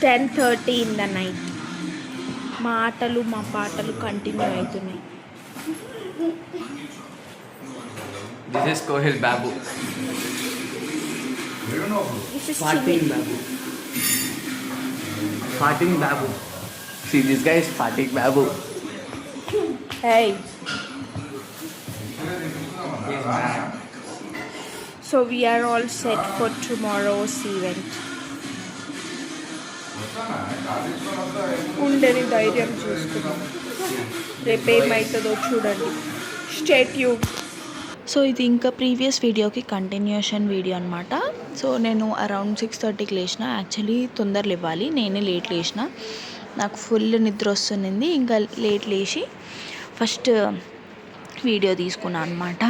10:30 in the night. మా ఆటలు మా పాటలు కంటిన్యూ అవుతున్నాయి. This is Kohil Babu. This is Farting Chili. Babu. Farting Babu. See, this guy is Farting Babu. Hey. He's mad. So we are all set for tomorrow's event. ఉండని ధైర్యం చూసుకున్నాం. రేపేమవుతుందో చూడండి. Stay tune. So ఇది ఇంకా previous వీడియోకి continuation video అనమాట. So నేను around 6:30కి లేచిన. యాక్చువల్లీ తొందరలు ఇవ్వాలి, నేనే లేట్ లేచిన. నాకు ఫుల్ నిద్ర వస్తుంది. ఇంకా లేట్ లేచి ఫస్ట్ వీడియో తీసుకున్నాను అనమాట.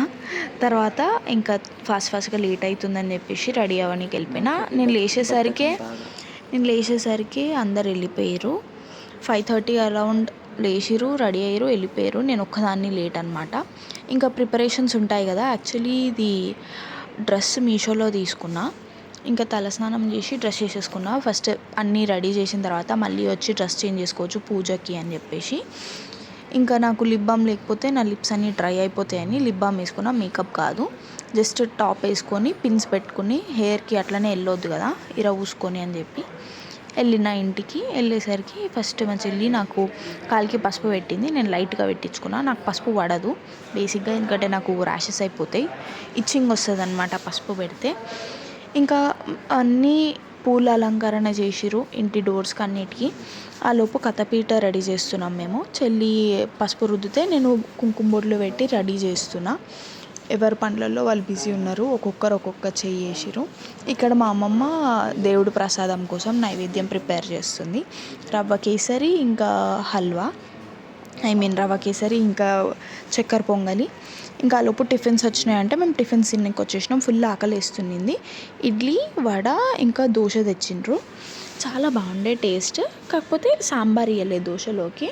తర్వాత ఇంకా ఫాస్ట్గా లేట్ అవుతుందని చెప్పేసి రెడీ అవ్వడానికి వెళ్ళిపోయినా. నేను లేచేసరికి అందరు వెళ్ళిపోయారు. 5:30 అరౌండ్ లేచిరు, రెడీ అయ్యారు, వెళ్ళిపోయారు. నేను ఒక్కదాన్ని లేట్ అనమాట. ఇంకా ప్రిపరేషన్స్ ఉంటాయి కదా. యాక్చువల్లీ ఇది డ్రెస్ మీషోలో తీసుకున్నా. ఇంకా తలస్నానం చేసి డ్రెస్ చేసేసుకున్నా. ఫస్ట్ అన్నీ రెడీ చేసిన తర్వాత మళ్ళీ వచ్చి డ్రెస్ చేంజ్ చేసుకోవచ్చు పూజకి అని చెప్పేసి. ఇంకా నాకు లిప్ బామ్ లేకపోతే నా లిప్స్ అన్నీ డ్రై అయిపోతాయని లిప్ బామ్ వేసుకున్నా. మేకప్ కాదు, జస్ట్ టాప్ వేసుకొని పిన్స్ పెట్టుకుని హెయిర్కి అట్లనే వెళ్ళొద్దు కదా పూసుకొని అని చెప్పి వెళ్ళిన. ఇంటికి వెళ్ళేసరికి ఫస్ట్ మా చెల్లి నాకు కాలికి పసుపు పెట్టింది. నేను లైట్గా పెట్టించుకున్నా. నాకు పసుపు పడదు బేసిక్గా, ఎందుకంటే నాకు ర్యాషెస్ అయిపోతాయి, ఇచ్చింగ్ వస్తుంది అనమాట పసుపు పెడితే. ఇంకా అన్నీ పూల అలంకరణ చేసిరు ఇంటి డోర్స్కి అన్నిటికీ. ఆ లోపు కథపీట రెడీ చేస్తున్నాం మేము. చెల్లి పసుపు రుద్దితే నేను కుంకుమ బొట్లు పెట్టి రెడీ చేస్తున్నా. ఎవరి పనులలో వాళ్ళు బిజీ ఉన్నారు. ఒక్కొక్క చెయ్యి వేసిరు. ఇక్కడ మా అమ్మమ్మ దేవుడు ప్రసాదం కోసం నైవేద్యం ప్రిపేర్ చేస్తుంది. రవ్వ కేసరి, ఇంకా హల్వా, రవ్వ కేసరి, ఇంకా చక్కెర పొంగలి. ఇంకా ఆ లోపు టిఫిన్స్ వచ్చినాయంటే మేము టిఫిన్స్ తిన్నకి వచ్చేసినాం. ఫుల్ ఆకలి వేస్తుంది. ఇడ్లీ, వడ, ఇంకా దోశ తెచ్చిండ్రు. చాలా బాగుండే టేస్ట్. కాకపోతే సాంబార్ ఇవ్వలేదు దోశలోకి.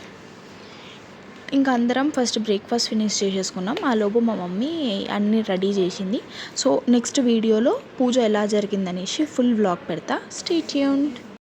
ఇంకా అందరం ఫస్ట్ బ్రేక్ఫాస్ట్ ఫినిష్ చేసేసుకున్నాం. ఆ లోపు మా మమ్మీ అన్నీ రెడీ చేసింది. సో నెక్స్ట్ వీడియోలో పూజ ఎలా జరిగిందనేసి ఫుల్ వ్లాగ్ పెడతా. Stay tuned.